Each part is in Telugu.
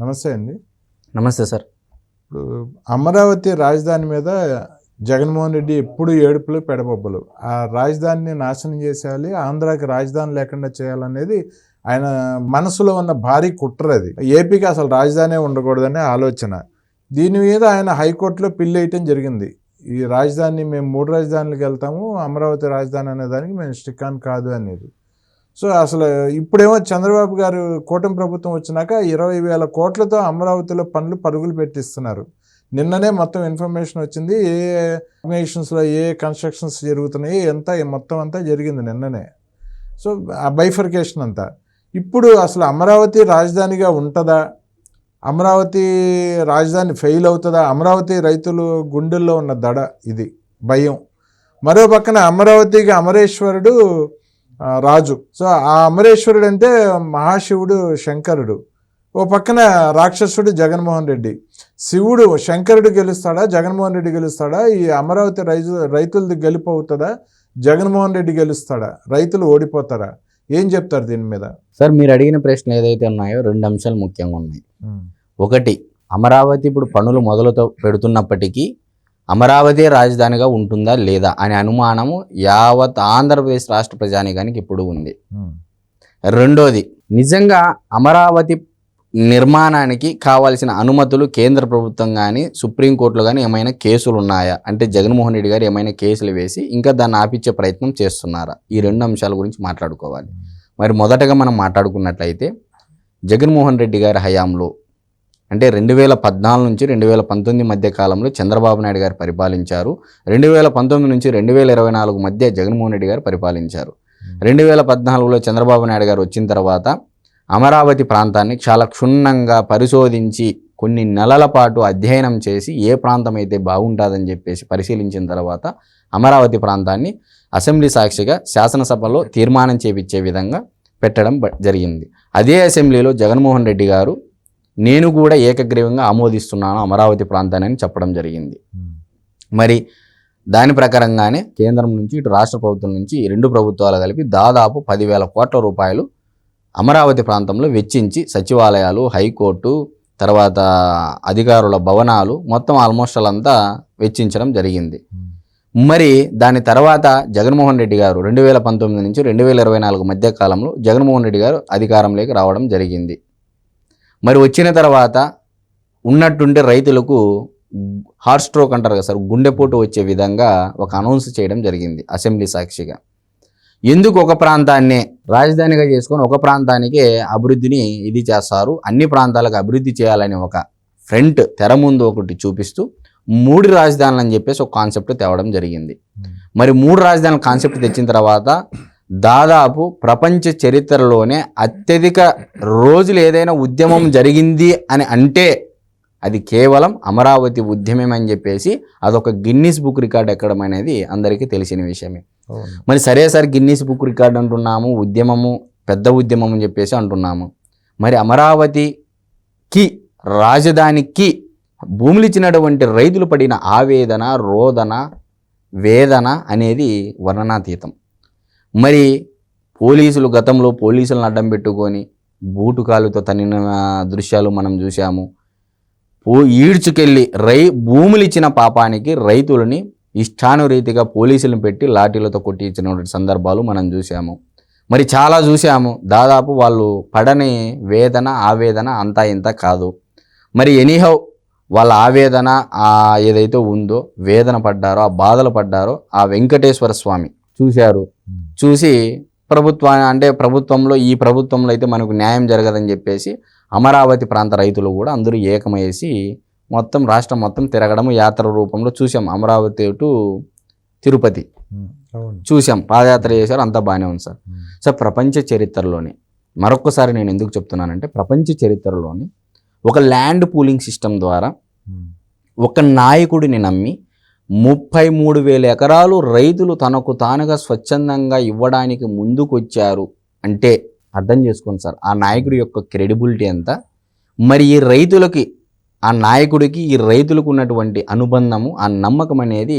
నమస్తే అండి. నమస్తే సార్. ఇప్పుడు అమరావతి రాజధాని మీద జగన్మోహన్ రెడ్డి ఎప్పుడు ఏడుపులు పెడబొబ్బలు. ఆ రాజధానిని నాశనం చేసేయాలి, ఆంధ్రాకి రాజధాని లేకుండా చేయాలనేది ఆయన మనసులో ఉన్న భారీ కుట్ర. అది ఏపీకి అసలు రాజధాని ఉండకూడదనే ఆలోచన. దీని మీద ఆయన హైకోర్టులో పిల్ వేయటం జరిగింది. ఈ రాజధాని మేము 3 రాజధానులకు వెళ్తాము, అమరావతి రాజధాని అనే దానికి మేము స్టిక్ ఆన్ కాదు అనేది. సో అసలు ఇప్పుడేమో చంద్రబాబు గారు కూటమి ప్రభుత్వం వచ్చినాక 20,000 కోట్లతో అమరావతిలో పనులు పరుగులు పెట్టిస్తున్నారు. నిన్ననే మొత్తం ఇన్ఫర్మేషన్ వచ్చింది, ఏ ఆర్గనైజేషన్స్లో ఏ కన్స్ట్రక్షన్స్ జరుగుతున్నాయి, ఎంత మొత్తం అంతా జరిగింది నిన్ననే. సో ఆ బైఫర్కేషన్ అంతా. ఇప్పుడు అసలు అమరావతి రాజధానిగా ఉంటుందా, అమరావతి రాజధాని ఫెయిల్ అవుతుందా, అమరావతి రైతులు గుండెల్లో ఉన్న దడ ఇది భయం. మరో పక్కన అమరావతికి అమరేశ్వరుడు రాజు. సో ఆ అమరేశ్వరుడు అంటే మహాశివుడు శంకరుడు, ఓ పక్కన రాక్షసుడు జగన్మోహన్ రెడ్డి. శివుడు శంకరుడు గెలుస్తాడా, జగన్మోహన్ రెడ్డి గెలుస్తాడా? ఈ అమరావతి రైతులది గెలుపు అవుతుందా, జగన్మోహన్ రెడ్డి గెలుస్తాడా, రైతులు ఓడిపోతారా? ఏం చెప్తారు దీని మీద? సార్, మీరు అడిగిన ప్రశ్నలు ఏదైతే ఉన్నాయో 2 అంశాలు ముఖ్యంగా ఉన్నాయి. ఒకటి, అమరావతి ఇప్పుడు పనులు మొదలుతో పెడుతున్నప్పటికీ అమరావతి రాజధానిగా ఉంటుందా లేదా అనే అనుమానము యావత్ ఆంధ్రప్రదేశ్ రాష్ట్ర ప్రజానీకానికి ఇప్పుడు ఉంది. రెండోది, నిజంగా అమరావతి నిర్మాణానికి కావాల్సిన అనుమతులు కేంద్ర ప్రభుత్వం కానీ సుప్రీంకోర్టులో కానీ ఏమైనా కేసులు ఉన్నాయా, అంటే జగన్మోహన్ రెడ్డి గారు ఏమైనా కేసులు వేసి ఇంకా దాన్ని ఆపించే ప్రయత్నం చేస్తున్నారా? ఈ 2 అంశాల గురించి మాట్లాడుకోవాలి. మరి మొదటగా మనం మాట్లాడుకున్నట్లయితే జగన్మోహన్ రెడ్డి గారి హయాంలో అంటే 2014 నుంచి 2019 మధ్య కాలంలో చంద్రబాబు నాయుడు గారు పరిపాలించారు. 2019 నుంచి 2024 మధ్య జగన్మోహన్ రెడ్డి గారు పరిపాలించారు. 2014లో చంద్రబాబు నాయుడు గారు వచ్చిన తర్వాత అమరావతి ప్రాంతాన్ని చాలా క్షుణ్ణంగా పరిశోధించి కొన్ని నెలల పాటు అధ్యయనం చేసి ఏ ప్రాంతం అయితే బాగుంటుందని చెప్పేసి పరిశీలించిన తర్వాత అమరావతి ప్రాంతాన్ని అసెంబ్లీ సాక్షిగా శాసనసభలో తీర్మానం చేపించే విధంగా పెట్టడం జరిగింది. అదే అసెంబ్లీలో జగన్మోహన్ రెడ్డి గారు నేను కూడా ఏకగ్రీవంగా ఆమోదిస్తున్నాను అమరావతి ప్రాంతాన్ని అని చెప్పడం జరిగింది. మరి దాని ప్రకారంగానే కేంద్రం నుంచి ఇటు రాష్ట్ర ప్రభుత్వం నుంచి 2 ప్రభుత్వాలు కలిపి దాదాపు 10,000 కోట్ల రూపాయలు అమరావతి ప్రాంతంలో వెచ్చించి సచివాలయాలు, హైకోర్టు, తర్వాత అధికారుల భవనాలు మొత్తం ఆల్మోస్ట్ అంతా వెచ్చించడం జరిగింది. మరి దాని తర్వాత జగన్మోహన్ రెడ్డి గారు 2019 నుంచి 2024 మధ్య కాలంలో జగన్మోహన్ రెడ్డి గారు అధికారంలోకి రావడం జరిగింది. మరి వచ్చిన తర్వాత ఉన్నట్టుంటే రైతులకు హార్ట్ స్ట్రోక్ అంటారు కదా సార్, గుండెపోటు వచ్చే విధంగా ఒక అనౌన్స్ చేయడం జరిగింది అసెంబ్లీ సాక్షిగా. ఎందుకు ఒక ప్రాంతాన్నే రాజధానిగా చేసుకొని ఒక ప్రాంతానికే అభివృద్ధిని ఇది చేస్తారు, అన్ని ప్రాంతాలకు అభివృద్ధి చేయాలని ఒక ఫ్రంట్ తెర ముందు ఒకటి చూపిస్తూ 3 రాజధానులు అని చెప్పేసి ఒక కాన్సెప్ట్ తేవడం జరిగింది. మరి 3 రాజధానుల కాన్సెప్ట్ తెచ్చిన తర్వాత దాదాపు ప్రపంచ చరిత్రలోనే అత్యధిక రోజులు ఏదైనా ఉద్యమం జరిగింది అని అంటే అది కేవలం అమరావతి ఉద్యమం అని చెప్పేసి అదొక గిన్నీస్ బుక్ రికార్డ్ ఎక్కడం అనేది అందరికీ తెలిసిన విషయమే. మరి సరే సార్, గిన్నీస్ బుక్ రికార్డ్ అంటున్నాము, ఉద్యమము పెద్ద ఉద్యమం అని చెప్పేసి అంటున్నాము. మరి అమరావతికి రాజధానికి భూములు ఇచ్చినటువంటి రైతులు పడిన ఆవేదన, రోదన, వేదన అనేది వర్ణనాతీతం. మరి పోలీసులు గతంలో పోలీసులను అడ్డం పెట్టుకొని బూటుకాలుతో తన్నిన దృశ్యాలు మనం చూసాము. ఈడ్చుకెళ్ళి భూములు ఇచ్చిన పాపానికి రైతులని ఇష్టానురీతిగా పోలీసులను పెట్టి లాఠీలతో కొట్టి ఇచ్చిన సందర్భాలు మనం చూసాము. మరి చాలా చూసాము. దాదాపు వాళ్ళు పడని వేదన, ఆవేదన అంతా ఇంత కాదు. మరి ఎనీహౌ వాళ్ళ ఆవేదన ఏదైతే ఉందో, వేదన పడ్డారో, ఆ బాధలు పడ్డారో ఆ వెంకటేశ్వర స్వామి చూశారు. చూసి ప్రభుత్వంలో ఈ ప్రభుత్వంలో అయితే మనకు న్యాయం జరగదని చెప్పేసి అమరావతి ప్రాంత రైతులు కూడా అందరూ ఏకమేసి మొత్తం రాష్ట్రం మొత్తం తిరగడం యాత్ర రూపంలో చూసాం. అమరావతి టు తిరుపతి చూసాం, పాదయాత్ర చేశారు, అంతా బాగానే ఉంది సార్. సార్, ప్రపంచ చరిత్రలోనే మరొకసారి నేను ఎందుకు చెప్తున్నానంటే, ప్రపంచ చరిత్రలోని ఒక ల్యాండ్ పూలింగ్ సిస్టమ్ ద్వారా ఒక నాయకుడిని నమ్మి 33,000 ఎకరాలు రైతులు తనకు తానుగా స్వచ్ఛందంగా ఇవ్వడానికి ముందుకొచ్చారు అంటే అర్థం చేసుకోండి సార్, ఆ నాయకుడి యొక్క క్రెడిబిలిటీ ఎంత. మరి ఈ రైతులకి, ఆ నాయకుడికి ఈ రైతులకు ఉన్నటువంటి అనుబంధము, ఆ నమ్మకం అనేది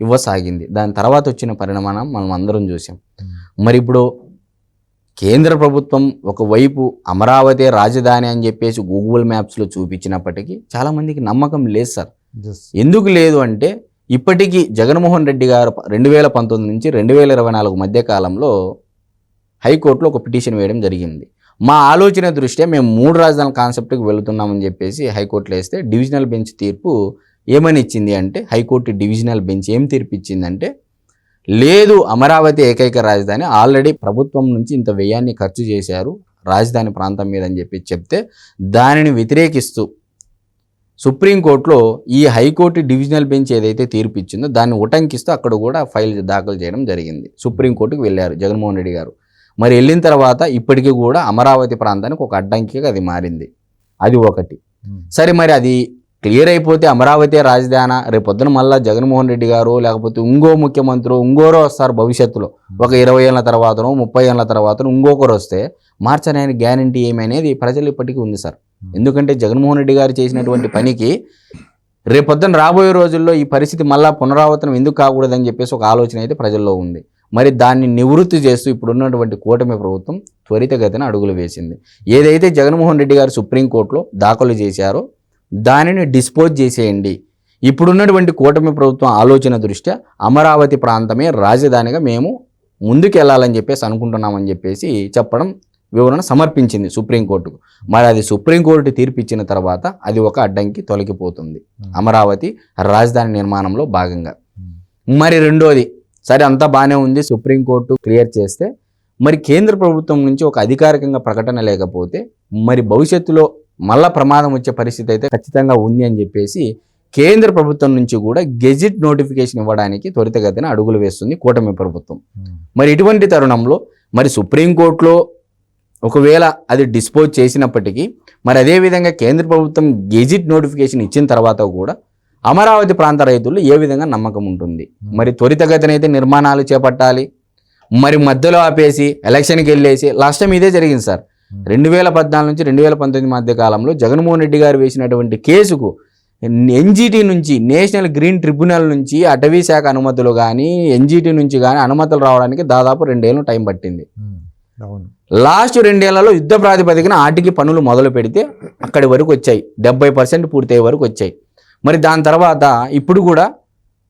ఇవ్వసాగింది. దాని తర్వాత వచ్చిన పరిణామం మనం అందరం చూసాం. మరి ఇప్పుడు కేంద్ర ప్రభుత్వం ఒకవైపు అమరావతి రాజధాని అని చెప్పేసి గూగుల్ మ్యాప్స్లో చూపించినప్పటికీ చాలామందికి నమ్మకం లేదు సార్. ఎందుకు లేదు అంటే ఇప్పటికీ జగన్మోహన్ రెడ్డి గారు 2019 నుంచి 2024 మధ్య కాలంలో హైకోర్టులో ఒక పిటిషన్ వేయడం జరిగింది. మా ఆలోచన దృష్ట్యా మేము 3 రాజధానుల కాన్సెప్ట్కి వెళుతున్నామని చెప్పేసి హైకోర్టులో వేస్తే డివిజనల్ బెంచ్ తీర్పు ఏమని ఇచ్చింది అంటే, హైకోర్టు డివిజనల్ బెంచ్ ఏం తీర్పు ఇచ్చిందంటే, లేదు అమరావతి ఏకైక రాజధాని, ఆల్రెడీ ప్రభుత్వం నుంచి ఇంత వ్యయాన్ని ఖర్చు చేశారు రాజధాని ప్రాంతం మీద అని చెప్పి చెప్తే దానిని వ్యతిరేకిస్తూ సుప్రీంకోర్టులో ఈ హైకోర్టు డివిజనల్ బెంచ్ ఏదైతే తీర్పు ఇచ్చిందో దాన్ని ఉటంకిస్తూ అక్కడ కూడా ఫైల్ దాఖలు చేయడం జరిగింది. సుప్రీంకోర్టుకు వెళ్ళారు జగన్మోహన్ రెడ్డి గారు. మరి వెళ్ళిన తర్వాత ఇప్పటికీ కూడా అమరావతి ప్రాంతానికి ఒక అడ్డంకిగా అది మారింది. అది ఒకటి. సరే, మరి అది క్లియర్ అయిపోతే అమరావతి రాజధాని రేపొద్దున మళ్ళీ జగన్మోహన్ రెడ్డి గారు లేకపోతే ఇంకో ముఖ్యమంత్రి ఇంకోరో వస్తారు భవిష్యత్తులో, ఒక 20 ఏళ్ళ తర్వాతనో 30 ఏళ్ళ తర్వాతనో ఇంకొకరు వస్తే మార్చడానికి గ్యారంటీ ఏమనేది ప్రజలు ఇప్పటికీ ఉంది సార్. ఎందుకంటే జగన్మోహన్ రెడ్డి గారు చేసినటువంటి పనికి రేపొద్దున రాబోయే రోజుల్లో ఈ పరిస్థితి మళ్ళా పునరావృతం ఎందుకు కాకూడదని చెప్పేసి ఒక ఆలోచన అయితే ప్రజల్లో ఉంది. మరి దాన్ని నివృత్తి చేస్తూ ఇప్పుడున్నటువంటి కూటమి ప్రభుత్వం త్వరితగతిన అడుగులు వేసింది. ఏదైతే జగన్మోహన్ రెడ్డి గారు సుప్రీంకోర్టులో దాఖలు చేశారో దానిని డిస్పోజ్ చేసేయండి. ఇప్పుడున్నటువంటి కూటమి ప్రభుత్వం ఆలోచన దృష్ట్యా అమరావతి ప్రాంతమే రాజధానిగా మేము ముందుకు వెళ్ళాలని చెప్పేసి అనుకుంటున్నామని చెప్పేసి చెప్పడం, వివరణ సమర్పించింది సుప్రీంకోర్టుకు. మరి అది సుప్రీంకోర్టు తీర్పు ఇచ్చిన తర్వాత అది ఒక అడ్డంకి తొలగిపోతుంది అమరావతి రాజధాని నిర్మాణంలో భాగంగా. మరి రెండోది, సరే అంతా బాగానే ఉంది, సుప్రీంకోర్టు క్లియర్ చేస్తే మరి కేంద్ర ప్రభుత్వం నుంచి ఒక అధికారికంగా ప్రకటన లేకపోతే మరి భవిష్యత్తులో మళ్ళా ప్రమాదం వచ్చే పరిస్థితి అయితే ఖచ్చితంగా ఉంది అని చెప్పేసి కేంద్ర ప్రభుత్వం నుంచి కూడా గెజిట్ నోటిఫికేషన్ ఇవ్వడానికి త్వరితగతిన అడుగులు వేస్తుంది కూటమి ప్రభుత్వం. మరి ఇటువంటి తరుణంలో మరి సుప్రీంకోర్టులో ఒకవేళ అది డిస్పోజ్ చేసినప్పటికీ మరి అదేవిధంగా కేంద్ర ప్రభుత్వం గెజిట్ నోటిఫికేషన్ ఇచ్చిన తర్వాత కూడా అమరావతి ప్రాంత రైతుల్లో ఏ విధంగా నమ్మకం ఉంటుంది? మరి త్వరితగతిన అయితే నిర్మాణాలు చేపట్టాలి, మరి మధ్యలో ఆపేసి ఎలక్షన్కి వెళ్ళేసి లాస్ట్ టైం ఇదే జరిగింది సార్. 2014 నుంచి 2019 మధ్య కాలంలో జగన్మోహన్ రెడ్డి గారు వేసినటువంటి కేసుకు ఎన్జిటి నుంచి, నేషనల్ గ్రీన్ ట్రిబ్యునల్ నుంచి అటవీ శాఖ అనుమతులు కానీ ఎన్జిటి నుంచి కానీ అనుమతులు రావడానికి దాదాపు 2 ఏళ్ళు టైం పట్టింది. లాస్ట్ 2 ఏళ్లలో యుద్ధ ప్రాతిపదికన ఆటికి పనులు మొదలు పెడితే అక్కడి వరకు వచ్చాయి, 70% పూర్తయ్యే వరకు వచ్చాయి. మరి దాని తర్వాత ఇప్పుడు కూడా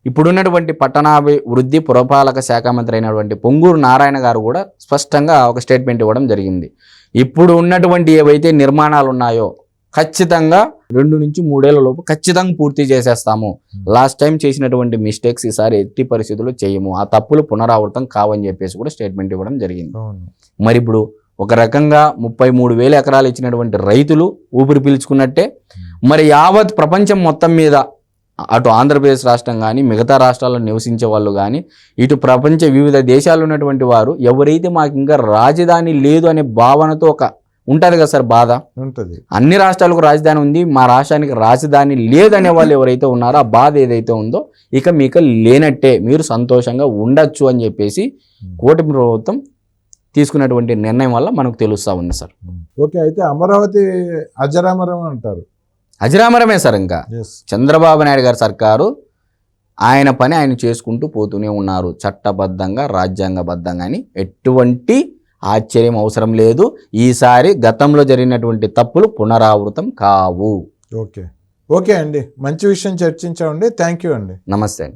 ఇప్పుడున్నటువంటి పట్టణాభివృద్ధి పురపాలక శాఖ మంత్రి అయినటువంటి పొంగూరు నారాయణ గారు కూడా స్పష్టంగా ఒక స్టేట్మెంట్ ఇవ్వడం జరిగింది. ఇప్పుడు ఉన్నటువంటి ఏవైతే నిర్మాణాలు ఉన్నాయో ఖచ్చితంగా 2 నుంచి 3 ఏళ్ల లోపు ఖచ్చితంగా పూర్తి చేసేస్తాము. లాస్ట్ టైం చేసినటువంటి మిస్టేక్స్ ఈసారి ఎట్టి పరిస్థితుల్లో చేయము, ఆ తప్పులు పునరావృతం కావని చెప్పేసి కూడా స్టేట్మెంట్ ఇవ్వడం జరిగింది. మరి ఇప్పుడు ఒక రకంగా 33,000 ఎకరాలు ఇచ్చినటువంటి రైతులు ఊపిరి పీల్చుకున్నట్టే. మరి యావత్ ప్రపంచం మొత్తం మీద అటు ఆంధ్రప్రదేశ్ రాష్ట్రం కానీ మిగతా రాష్ట్రాల్లో నివసించే వాళ్ళు కానీ ఇటు ప్రపంచ వివిధ దేశాల్లో ఉన్నటువంటి వారు ఎవరైతే మాకు ఇంకా రాజధాని లేదు అనే భావనతో ఒక ఉంటుంది కదా సార్, బాధ ఉంటుంది. అన్ని రాష్ట్రాలకు రాజధాని ఉంది, మా రాష్ట్రానికి రాజధాని లేదనే వాళ్ళు ఎవరైతే ఉన్నారో ఆ బాధ ఏదైతే ఉందో ఇక మీకు లేనట్టే, మీరు సంతోషంగా ఉండొచ్చు అని చెప్పేసి కూటమి ప్రభుత్వం తీసుకున్నటువంటి నిర్ణయం వల్ల మనకు తెలుస్తూ ఉంది సార్. ఓకే, అయితే అమరావతి అజరామరం అంటారు. అజరామరమే సార్. ఇంకా చంద్రబాబు నాయుడు గారి సర్కారు ఆయన పని ఆయన చేసుకుంటూ పోతూనే ఉన్నారు, చట్టబద్ధంగా రాజ్యాంగబద్ధంగా అని. ఎటువంటి ఆశ్చర్యం అవసరం లేదు. ఈసారి గతంలో జరిగినటువంటి తప్పులు పునరావృతం కావు. ఓకే ఓకే అండి, మంచి విషయం చర్చించామండి. థ్యాంక్ యూ అండి. నమస్తే అండి.